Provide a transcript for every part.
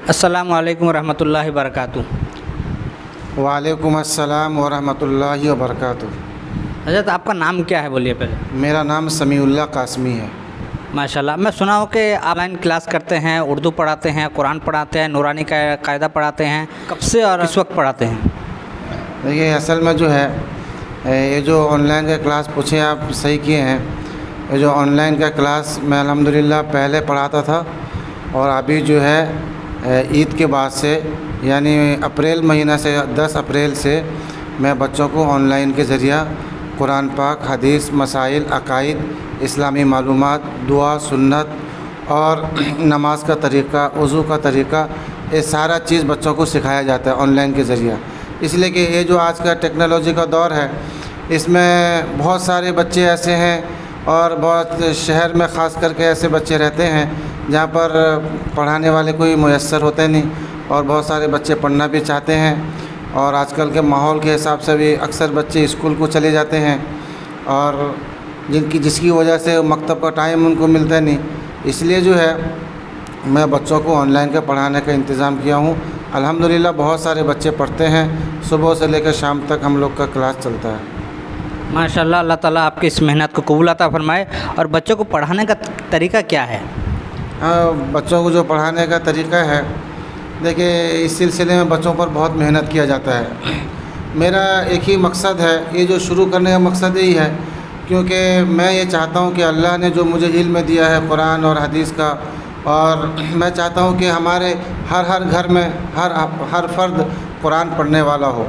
السلام علیکم ورحمۃ اللہ وبرکاتہ۔ وعلیکم السلام ورحمۃ اللہ وبرکاتہ۔ حضرت آپ کا نام کیا ہے بولیے پہلے؟ میرا نام سمیع اللہ قاسمی ہے۔ ماشاءاللہ، میں سنا ہوں کہ آن لائن کلاس کرتے ہیں، اردو پڑھاتے ہیں، قرآن پڑھاتے ہیں، نورانی کا قاعدہ پڑھاتے ہیں، کب سے اور کس وقت پڑھاتے ہیں؟ دیکھیے اصل میں جو ہے یہ جو آن لائن کا کلاس پوچھے آپ صحیح کیے ہیں۔ یہ جو آن لائن کا کلاس میں الحمدللہ پہلے پڑھاتا تھا، اور ابھی جو ہے عید کے بعد سے یعنی اپریل مہینہ سے 10 اپریل سے میں بچوں کو آن لائن کے ذریعہ قرآن پاک، حدیث، مسائل، عقائد، اسلامی معلومات، دعا، سنت اور نماز کا طریقہ، وضو کا طریقہ، یہ سارا چیز بچوں کو سکھایا جاتا ہے آن لائن کے ذریعہ۔ اس لیے کہ یہ جو آج کا ٹیکنالوجی کا دور ہے، اس میں بہت سارے بچے ایسے ہیں اور بہت شہر میں خاص کر کے ایسے بچے رہتے ہیں جہاں پر پڑھانے والے کوئی میسر ہوتے نہیں، اور بہت سارے بچے پڑھنا بھی چاہتے ہیں، اور آج کل کے ماحول کے حساب سے بھی اکثر بچے اسکول کو چلے جاتے ہیں، اور جس کی وجہ سے مکتب کا ٹائم ان کو ملتا نہیں۔ اس لیے جو ہے میں بچوں کو آن لائن کے پڑھانے کا انتظام کیا ہوں۔ الحمدللہ بہت سارے بچے پڑھتے ہیں، صبح سے لے کر شام تک ہم لوگ کا کلاس چلتا ہے۔ ماشاءاللہ، اللہ تعالیٰ آپ کی اس محنت کو قبول عطا فرمائے۔ اور بچوں کو پڑھانے کا طریقہ کیا ہے؟ بچوں کو جو پڑھانے کا طریقہ ہے، دیکھیں اس سلسلے میں بچوں پر بہت محنت کیا جاتا ہے۔ میرا ایک ہی مقصد ہے، یہ جو شروع کرنے کا مقصد یہی ہے، کیونکہ میں یہ چاہتا ہوں کہ اللہ نے جو مجھے علم دیا ہے قرآن اور حدیث کا، اور میں چاہتا ہوں کہ ہمارے ہر گھر میں ہر فرد قرآن پڑھنے والا ہو۔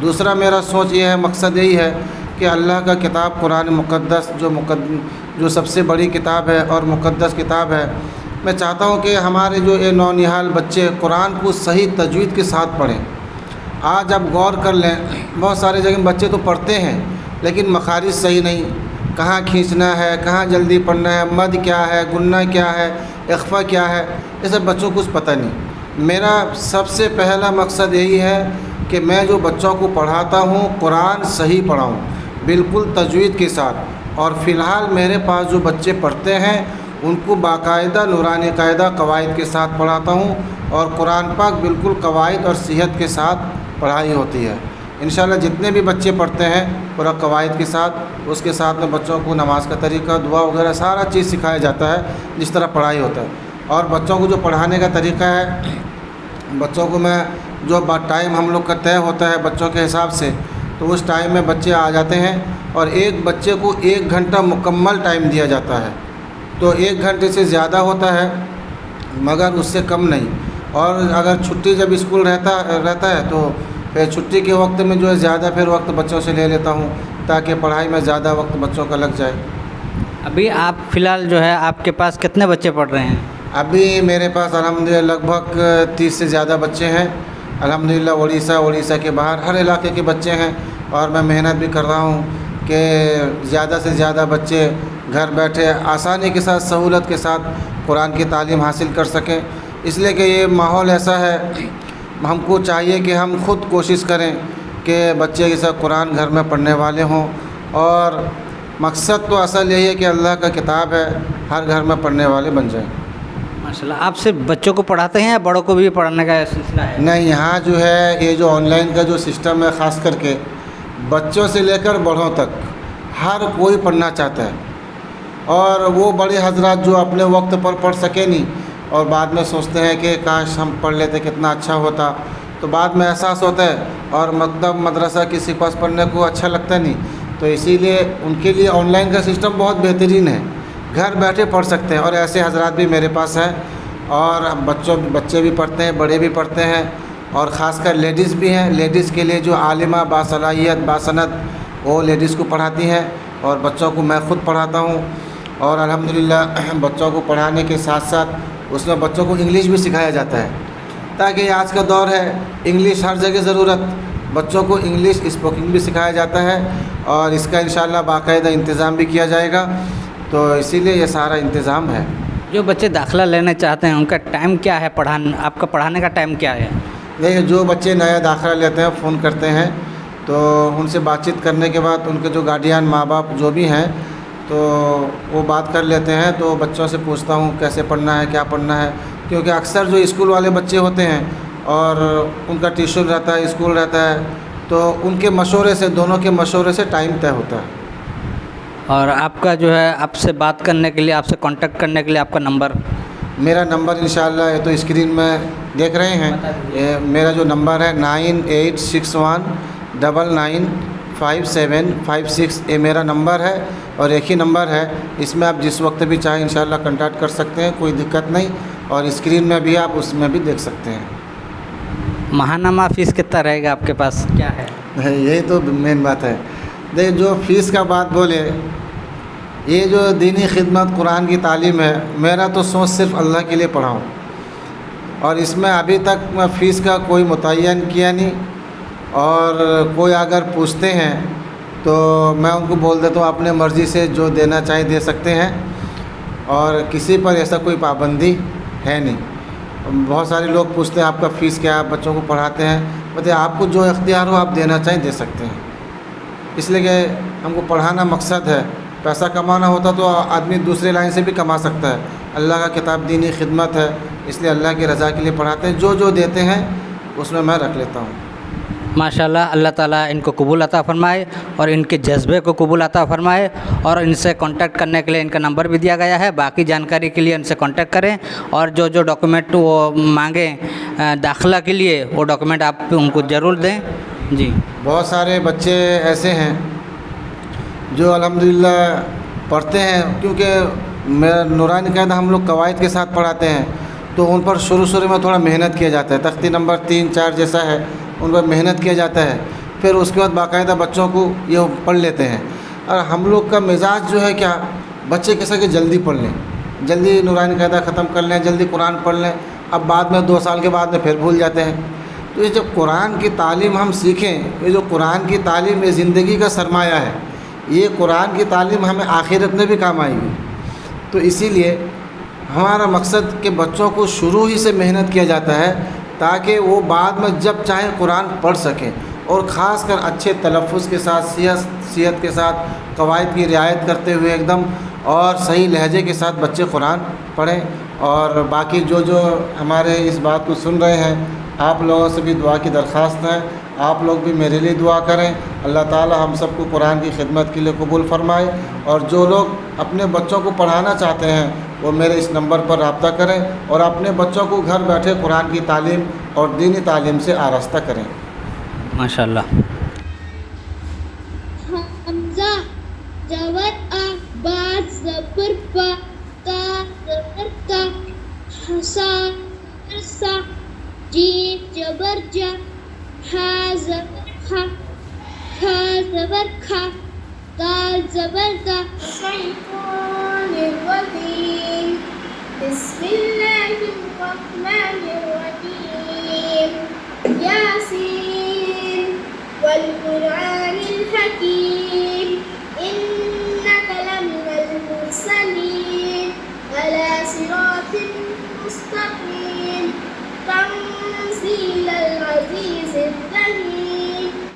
دوسرا میرا سوچ یہ ہے، مقصد یہی ہے کہ اللہ کا کتاب قرآن مقدس جو سب سے بڑی کتاب ہے اور مقدس کتاب ہے، میں چاہتا ہوں کہ ہمارے جو یہ نونہال بچے قرآن کو صحیح تجوید کے ساتھ پڑھیں۔ آج آپ غور کر لیں، بہت سارے جگہ بچے تو پڑھتے ہیں لیکن مخارج صحیح نہیں، کہاں کھینچنا ہے، کہاں جلدی پڑھنا ہے، مد کیا ہے، گنہ کیا ہے، اخفا کیا ہے، یہ سب بچوں کو کچھ پتہ نہیں۔ میرا سب سے پہلا مقصد یہی ہے کہ میں جو بچوں کو پڑھاتا ہوں قرآن صحیح پڑھاؤں، بالکل تجوید کے ساتھ۔ اور فی الحال میرے پاس جو بچے پڑھتے ہیں ان کو باقاعدہ نورانی قاعدہ قواعد کے ساتھ پڑھاتا ہوں، اور قرآن پاک بالکل قواعد اور صحت کے ساتھ پڑھائی ہوتی ہے۔ انشاءاللہ جتنے بھی بچے پڑھتے ہیں پورا قواعد کے ساتھ، اس کے ساتھ میں بچوں کو نماز کا طریقہ، دعا وغیرہ سارا چیز سکھایا جاتا ہے جس طرح پڑھائی ہوتا ہے۔ اور بچوں کو جو پڑھانے کا طریقہ ہے، بچوں کو میں جو ٹائم ہم لوگ کا طے ہوتا ہے بچوں کے حساب سے، تو اس ٹائم میں بچے آ جاتے ہیں، اور ایک بچے کو 1 گھنٹہ مکمل ٹائم دیا جاتا ہے۔ تو 1 گھنٹے سے زیادہ ہوتا ہے مگر اس سے کم نہیں۔ اور اگر چھٹی جب اسکول رہتا ہے تو پھر چھٹی کے وقت میں جو ہے زیادہ پھر وقت بچوں سے لے لیتا ہوں، تاکہ پڑھائی میں زیادہ وقت بچوں کا لگ جائے۔ ابھی آپ فی الحال جو ہے آپ کے پاس کتنے بچے پڑھ رہے ہیں؟ ابھی میرے پاس الحمدللہ لگ بھگ 30 سے زیادہ بچے ہیں۔ الحمدللہ اڑیسہ کے باہر ہر علاقے کے بچے ہیں، اور میں محنت بھی کر رہا ہوں کہ زیادہ سے زیادہ بچے گھر بیٹھے آسانی کے ساتھ، سہولت کے ساتھ قرآن کی تعلیم حاصل کر سکیں۔ اس لیے کہ یہ ماحول ایسا ہے، ہم کو چاہیے کہ ہم خود کوشش کریں کہ بچے کے ساتھ قرآن گھر میں پڑھنے والے ہوں، اور مقصد تو اصل یہی ہے کہ اللہ کا کتاب ہے، ہر گھر میں پڑھنے والے بن جائیں۔ ماشاءاللہ، آپ صرف بچوں کو پڑھاتے ہیں یا بڑوں کو بھی پڑھانے کا سلسلہ ہے؟ نہیں، یہاں جو ہے یہ جو آن لائن کا جو سسٹم ہے، خاص کر کے بچوں سے لے کر بڑوں تک ہر کوئی پڑھنا چاہتا ہے، اور وہ بڑے حضرات جو اپنے وقت پر پڑھ سکے نہیں اور بعد میں سوچتے ہیں کہ کاش ہم پڑھ لیتے کتنا اچھا ہوتا، تو بعد میں احساس ہوتا ہے، اور مکتب مدرسہ کسی پاس پڑھنے کو اچھا لگتا نہیں، تو اسی لیے ان کے لیے آن لائن کا سسٹم بہت بہترین ہے، گھر بیٹھے پڑھ سکتے ہیں۔ اور ایسے حضرات بھی میرے پاس ہیں، اور بچے بھی پڑھتے ہیں، بڑے بھی پڑھتے ہیں، اور خاص کر لیڈیز بھی ہیں۔ لیڈیز کے لیے جو عالمہ باصلاحیت باسند وہ لیڈیز کو پڑھاتی ہیں، اور بچوں کو میں خود پڑھاتا ہوں۔ اور الحمدللہ بچوں کو پڑھانے کے ساتھ ساتھ اس میں بچوں کو انگلش بھی سکھایا جاتا ہے، تاکہ یہ آج کا دور ہے، انگلش ہر جگہ ضرورت، بچوں کو انگلش اسپوکنگ بھی سکھایا جاتا ہے، اور اس کا انشاءاللہ باقاعدہ انتظام بھی کیا جائے گا، تو اسی لیے یہ سارا انتظام ہے۔ جو بچے داخلہ لینا چاہتے ہیں ان کا ٹائم کیا ہے؟ آپ کا پڑھانے کا ٹائم کیا ہے؟ دیکھیں، جو بچے نیا داخلہ لیتے ہیں فون کرتے ہیں، تو ان سے بات چیت کرنے کے بعد ان کے جو گارڈین ماں باپ جو بھی ہیں تو وہ بات کر لیتے ہیں، تو بچوں سے پوچھتا ہوں کیسے پڑھنا ہے، کیا پڑھنا ہے، کیونکہ اکثر جو اسکول والے بچے ہوتے ہیں اور ان کا ٹیوشن رہتا ہے، اسکول رہتا ہے، تو ان کے مشورے سے، دونوں کے مشورے سے ٹائم طے ہوتا ہے۔ اور آپ کا جو ہے آپ سے بات کرنے کے لیے، آپ سے کانٹیکٹ کرنے کے لیے آپ کا نمبر؟ میرا نمبر انشاءاللہ یہ تو اسکرین میں دیکھ رہے ہیں، میرا جو نمبر ہے 9861995756، یہ میرا نمبر ہے اور ایک ہی نمبر ہے، اس میں آپ جس وقت بھی چاہیں انشاءاللہ کنٹیکٹ کر سکتے ہیں، کوئی دقت نہیں، اور اسکرین میں بھی آپ اس میں بھی دیکھ سکتے ہیں۔ ماہانامہ فیس کتنا رہے گا آپ کے پاس، کیا ہے؟ یہی تو مین بات ہے۔ دیکھ، جو فیس کا بات بولے، یہ جو دینی خدمت قرآن کی تعلیم ہے، میرا تو سوچ صرف اللہ کے لیے پڑھاؤں، اور اس میں ابھی تک میں فیس کا کوئی متعین کیا نہیں، اور کوئی اگر پوچھتے ہیں تو میں ان کو بول دیتا ہوں اپنے مرضی سے جو دینا چاہے دے سکتے ہیں، اور کسی پر ایسا کوئی پابندی ہے نہیں۔ بہت سارے لوگ پوچھتے ہیں آپ کا فیس کیا ہے، آپ بچوں کو پڑھاتے ہیں، بتائیے آپ کو جو اختیار ہو آپ دینا چاہیں دے سکتے ہیں، اس لیے کہ ہم کو پڑھانا مقصد ہے۔ پیسہ کمانا ہوتا تو آدمی دوسرے لائن سے بھی کما سکتا ہے، اللہ کا کتاب دینی خدمت ہے، اس لیے اللہ کی رضا کے لیے پڑھاتے ہیں، جو دیتے ہیں اس میں رکھ لیتا ہوں۔ ماشاءاللہ، اللہ تعالیٰ ان کو قبول عطا فرمائے اور ان کے جذبے کو قبول عطا فرمائے، اور ان سے کانٹیکٹ کرنے کے لیے ان کا نمبر بھی دیا گیا ہے، باقی جانکاری کے لیے ان سے کانٹیکٹ کریں، اور جو ڈاکومنٹ وہ مانگیں داخلہ کے لیے، وہ ڈاکومنٹ آپ ان کو ضرور دیں۔ جی، بہت سارے بچے ایسے ہیں جو الحمدللہ پڑھتے ہیں، کیونکہ میرا نورانی قاعدہ ہم لوگ قواعد کے ساتھ پڑھاتے ہیں، تو ان پر شروع میں تھوڑا محنت کیا جاتا ہے، تختی نمبر 3 4 جیسا ہے، ان پر محنت کیا جاتا ہے، پھر اس کے بعد باقاعدہ بچوں کو یہ پڑھ لیتے ہیں۔ اور ہم لوگ کا مزاج جو ہے کیا، بچے کیسا کہ جلدی پڑھ لیں، جلدی نورانی قاعدہ ختم کر لیں، جلدی قرآن پڑھ لیں، اب بعد میں 2 سال کے بعد میں پھر بھول جاتے ہیں۔ تو یہ جب قرآن کی تعلیم ہم سیکھیں، یہ جو قرآن کی تعلیم یہ زندگی کا سرمایہ ہے، یہ قرآن کی تعلیم ہمیں آخرت میں بھی کام آئے گی۔ تو اسی لیے ہمارا مقصد کہ بچوں کو شروع ہی سے محنت کیا جاتا ہے، تاکہ وہ بعد میں جب چاہیں قرآن پڑھ سکیں، اور خاص کر اچھے تلفظ کے ساتھ، صیغت کے ساتھ، قواعد کی رعایت کرتے ہوئے ایک دم اور صحیح لہجے کے ساتھ بچے قرآن پڑھیں۔ اور باقی جو ہمارے اس بات کو سن رہے ہیں، آپ لوگوں سے بھی دعا کی درخواست ہے، آپ لوگ بھی میرے لیے دعا کریں، اللہ تعالی ہم سب کو قرآن کی خدمت کے لیے قبول فرمائے، اور جو لوگ اپنے بچوں کو پڑھانا چاہتے ہیں وہ میرے اس نمبر پر رابطہ کریں، اور اپنے بچوں کو گھر بیٹھے قرآن کی تعلیم اور دینی تعلیم سے آراستہ کریں۔ ماشاءاللہ۔ حمزہ زبر آ، با زبر با، تا زبر تا، حسا زبر سا، جیم زبر جا، ہا زبر خا، کھا زبر کھا، دال زبر دا۔ الشیطان الرجیم، بسم اللہ الرحمن الرحیم۔